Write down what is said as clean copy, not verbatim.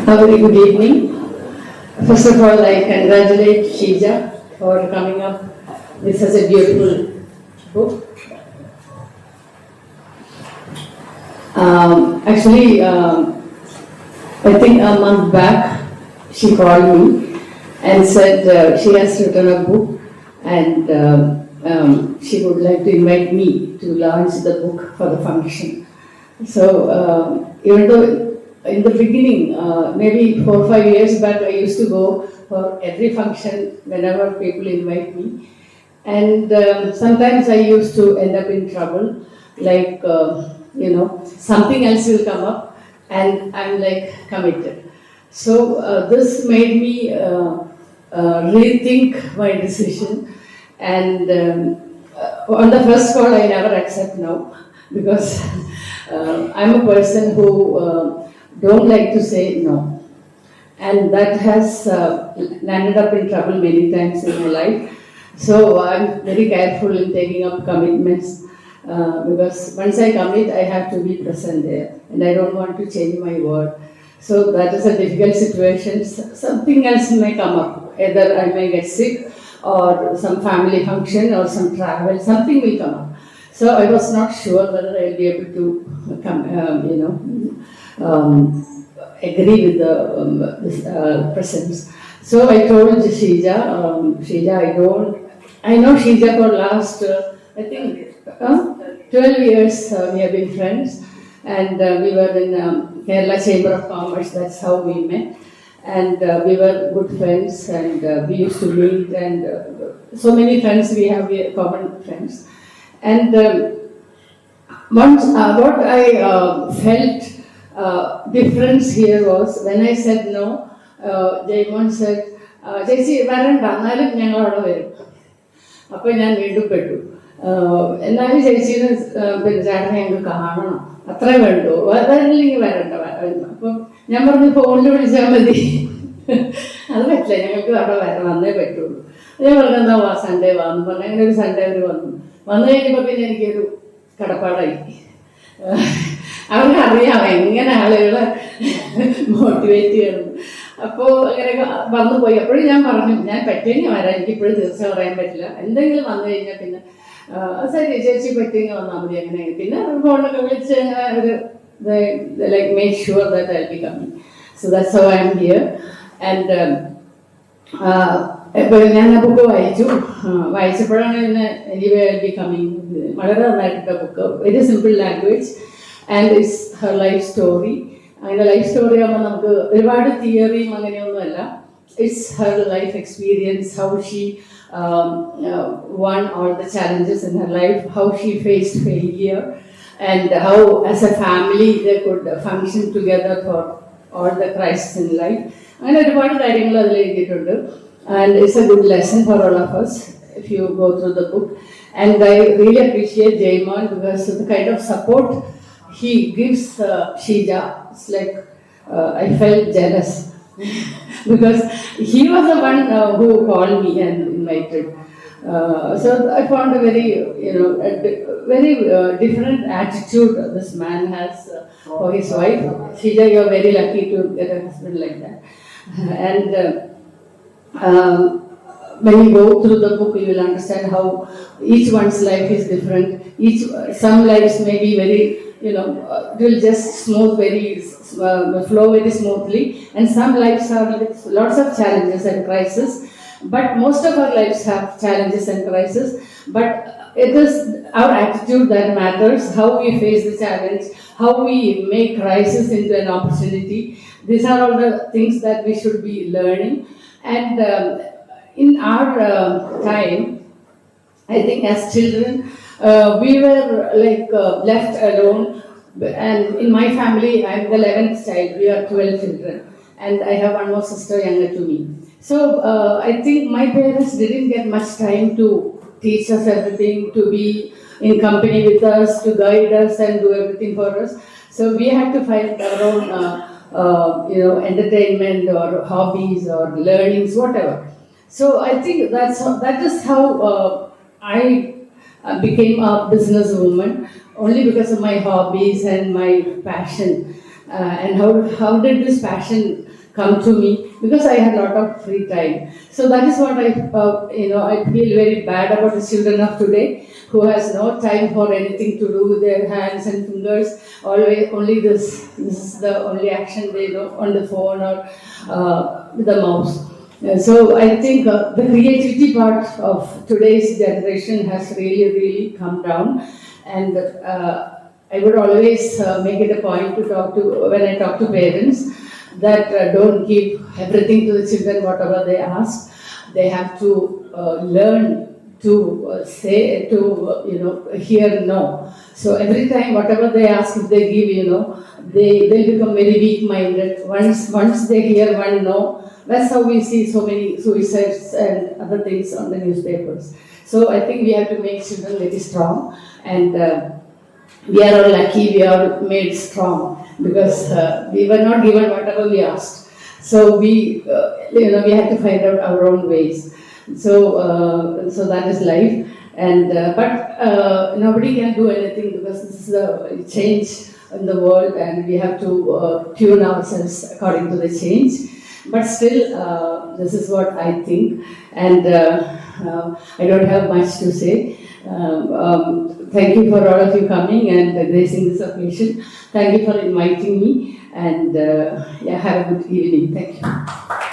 A very good evening. First of all, I congratulate Sheeja for coming up with such a beautiful book. I think a month back, she called me and said she has written a book and she would like to invite me to launch the book for the function. So, even though in the beginning, maybe 4 or 5 years back, I used to go for every function whenever people invite me. And sometimes I used to end up in trouble, like, something else will come up and I'm like committed. So this made me rethink my decision. And on the first call, I never accept no, because I'm a person who don't like to say no, and that has landed up in trouble many times in my life. So I'm very careful in taking up commitments because once I commit, I have to be present there, and I don't want to change my word. So that is a difficult situation. Something else may come up. Either I may get sick, or some family function, or some travel. Something will come up. So I was not sure whether I'll be able to come, agree with the presence. So I told Sheeja, I know Sheeja for last, I think, 12 years we have been friends, and we were in Kerala Chamber of Commerce, that's how we met. And we were good friends, and we used to meet, and so many friends we have, common friends. And once, what I felt difference here was when I said no, Jaimon said, ചേച്ചി വരണ്ട, എന്നാലും ഞങ്ങൾ അവിടെ വരും. അപ്പോൾ ഞാൻ വീണ്ടും പെട്ടു. എന്നാലും ചേച്ചീനെ പിന്നെ ചേട്ടനെ ഞങ്ങൾക്ക് കാണണം, അത്രേ വേണ്ടു, വരില്ലെങ്കിൽ വരണ്ട. അപ്പം ഞാൻ പറഞ്ഞു ഫോണിൽ വിളിച്ചാൽ മതി, അത് പറ്റില്ല, ഞങ്ങൾക്ക് അവിടെ വന്നേ പറ്റുള്ളൂ. ഞാൻ പറഞ്ഞു എന്താ സൺഡേ വാന്ന് പറഞ്ഞു. അങ്ങനെ ഒരു സൺഡേ അവർ വന്നു കഴിഞ്ഞപ്പോൾ പിന്നെ എനിക്കൊരു കടപ്പാടായി. അവർക്കറിയാം എങ്ങനെ ആളുകളെ മോട്ടിവേറ്റ് ചെയ്യണം. അപ്പോൾ അങ്ങനെ വന്നു പോയി. അപ്പോഴും ഞാൻ പറഞ്ഞു ഞാൻ പറ്റുമെങ്കിൽ വരാം, എനിക്കിപ്പോഴും തീർച്ചയായും പറയാൻ പറ്റില്ല. എന്തെങ്കിലും വന്നു കഴിഞ്ഞാൽ പിന്നെ ശരി ചേച്ചി പറ്റുമെങ്കിൽ വന്നാൽ മതി. അങ്ങനെ പിന്നെ ഫോണിലൊക്കെ വിളിച്ച് ഒരു like make sure that I'll be coming. So that's how I am here. And ഇപ്പോൾ ഞാൻ ആ ബുക്ക് വായിച്ചപ്പോഴാണ് പിന്നെ എനിവേ ഐ ബി കമ്മിങ്. വളരെ നന്നായിട്ടുള്ള book, very simple language, and it's her life story. അങ്ങനെ ലൈഫ് സ്റ്റോറി ആകുമ്പോൾ നമുക്ക് ഒരുപാട് തിയറിയും അങ്ങനെയൊന്നുമല്ല. It's her life experience, how she won all the challenges in her life, how she faced failure, and how as a family they could function together for all the crises in life. അങ്ങനെ ഒരുപാട് കാര്യങ്ങൾ അതിൽ എഴുതിയിട്ടുണ്ട്. And it's a good lesson for all of us if you go through the book. And I really appreciate Jaimon because of the kind of support he gives Sheeja. It's like I felt jealous because he was the one who called me and invited. So I found a very, very different attitude this man has for his wife. Sheeja, you are very lucky to get a husband like that. And when you go through the book, you will understand how each one's life is different. Some lives may be very, it will just flow very smoothly, and some lives have lots of challenges and crises. But most of our lives have challenges and crises. But it is our attitude that matters, how we face the challenge, how we make crisis into an opportunity. These are all the things that we should be learning. And in our time, I think as children, we were like left alone. And in my family, I'm the 11th child. We are 12 children. And I have one more sister younger to me. So I think my parents didn't get much time to teach us everything, to be in company with us, to guide us and do everything for us. So we had to find our own entertainment or hobbies or learnings, whatever. So I think that is how I became a businesswoman, only because of my hobbies and my passion. And how did this passion come to me because I had a lot of free time. So that is what I feel very bad about the children of today who has no time for anything to do with their hands and fingers. Always only this is the only action they know on the phone or with the mouse. So I think the creativity part of today's generation has really come down, and I would always make it a point to talk to when I talk to parents that don't give everything to the children whatever they ask. They have to learn to say to hear no. So every time whatever they ask, if they give they'll become very weak-minded. Once they hear one no, that's how we see so many suicides and other things on the newspapers. So I think we have to make children very strong, and we are all lucky we are made strong because we were not given whatever we asked. So we had to find out our own ways. So that is life, and but nobody can do anything because this is a change in the world, and we have to tune ourselves according to the change. But still, this is what I think, and I don't have much to say. Thank you for all of you coming and gracing this occasion. Thank you for inviting me, and have a good evening. Thank you.